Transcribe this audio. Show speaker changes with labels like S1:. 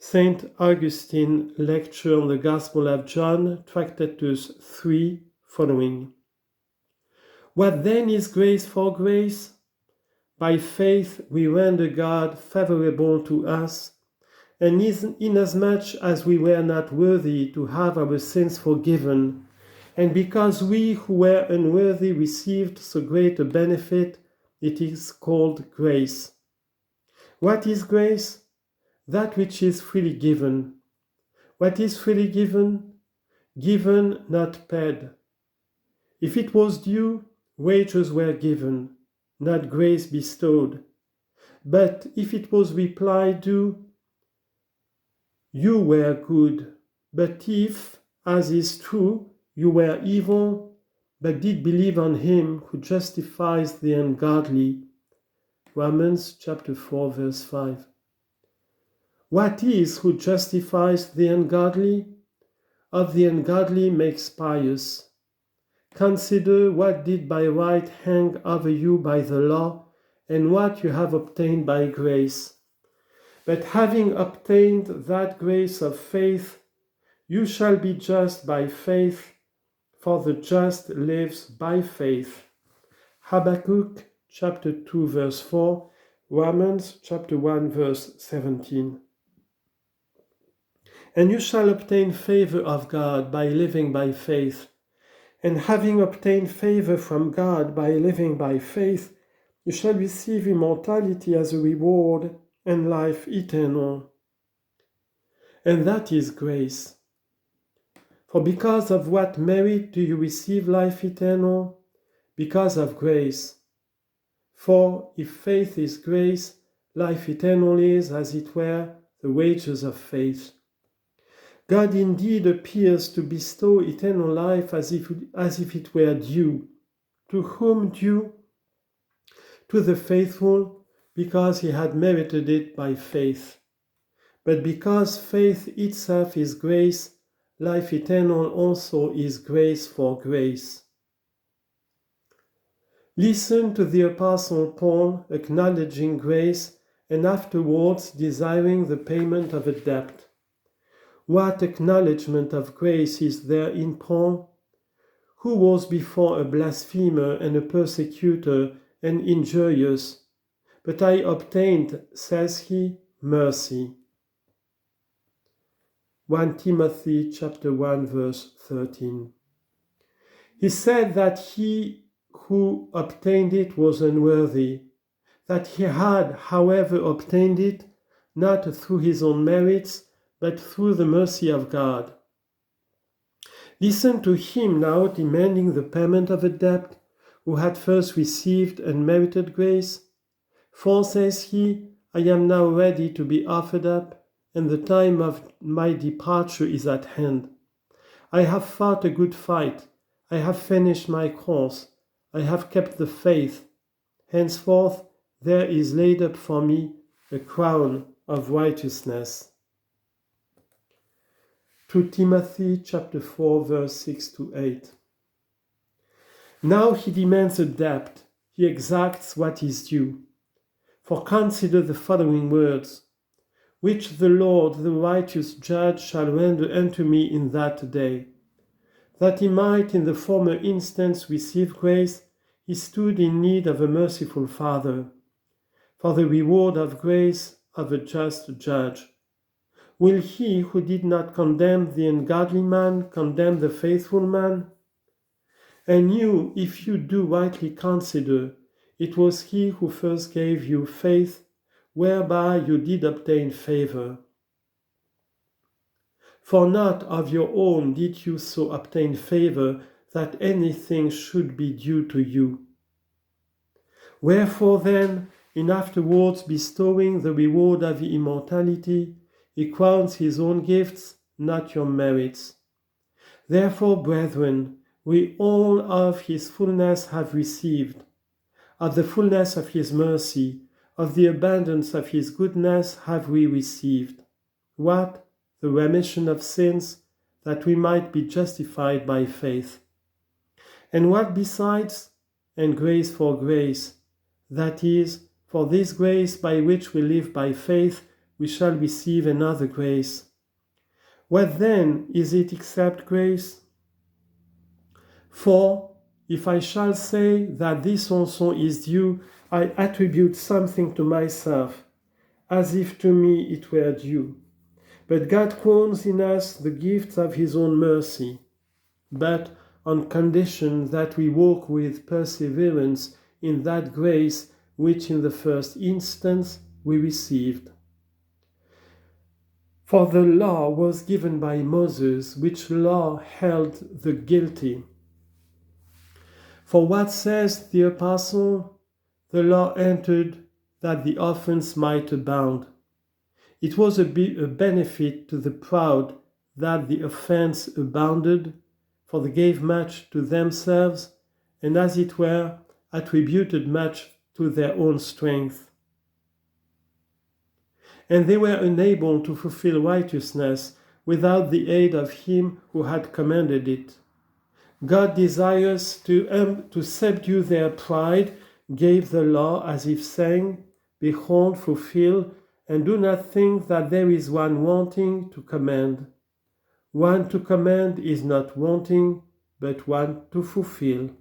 S1: Saint Augustine lecture on the Gospel of John, Tractatus 3, following. What then is grace for grace? By faith we render God favorable to us, and inasmuch as we were not worthy to have our sins forgiven, and because we who were unworthy received so great a benefit, it is called grace. What is grace? That which is freely given. What is freely given? Given, not paid. If it was due, wages were given, not grace bestowed. But if it was reply due, you were good. But if, as is true, you were evil, but did believe on him who justifies the ungodly. Romans chapter 4, verse 5. What is who justifies the ungodly? Of the ungodly makes pious. Consider what did by right hang over you by the law, and what you have obtained by grace. But having obtained that grace of faith, you shall be just by faith, for the just lives by faith. Habakkuk chapter 2 verse 4, Romans chapter 1 verse 17. And you shall obtain favor of God by living by faith. And having obtained favor from God by living by faith, you shall receive immortality as a reward and life eternal. And that is grace. For because of what merit do you receive life eternal? Because of grace. For if faith is grace, life eternal is, as it were, the wages of faith. God indeed appears to bestow eternal life as if it were due. To whom due? To the faithful, because he had merited it by faith. But because faith itself is grace, life eternal also is grace for grace. Listen to the Apostle Paul acknowledging grace and afterwards desiring the payment of a debt. What acknowledgement of grace is there in Paul? Who was before a blasphemer and a persecutor and injurious, but I obtained, says he, mercy. 1 Timothy chapter 1 verse 13. He said that he who obtained it was unworthy, that he had, however, obtained it, not through his own merits, but through the mercy of God. Listen to him now demanding the payment of a debt, who had first received unmerited grace. For, says he, I am now ready to be offered up, and the time of my departure is at hand. I have fought a good fight, I have finished my course, I have kept the faith. Henceforth there is laid up for me a crown of righteousness. 2 Timothy chapter 4 verse 6 to 8. Now he demands a debt, he exacts what is due. For consider the following words, which the Lord, the righteous judge, shall render unto me in that day. That he might in the former instance receive grace, he stood in need of a merciful Father, for the reward of grace of a just judge. Will he who did not condemn the ungodly man condemn the faithful man? And you, if you do rightly consider, it was he who first gave you faith, whereby you did obtain favor. For not of your own did you so obtain favor that anything should be due to you. Wherefore then, in afterwards bestowing the reward of immortality, he crowns his own gifts, not your merits. Therefore, brethren, we all of his fullness have received. Of the fullness of his mercy, of the abundance of his goodness have we received. What? The remission of sins, that we might be justified by faith. And what besides? And grace for grace, that is, for this grace by which we live by faith, we shall receive another grace. What then is it except grace? For if I shall say that this also is due, I attribute something to myself, as if to me it were due. But God crowns in us the gifts of his own mercy, but on condition that we walk with perseverance in that grace which in the first instance we received. For the law was given by Moses, which law held the guilty. For what says the apostle? The law entered that the offense might abound. It was a benefit to the proud that the offense abounded, for they gave much to themselves, and as it were, attributed much to their own strength. And they were unable to fulfill righteousness without the aid of him who had commanded it. God desires to subdue their pride, gave the law as if saying, Behold, fulfill, and do not think that there is one wanting to command. One to command is not wanting, but one to fulfill.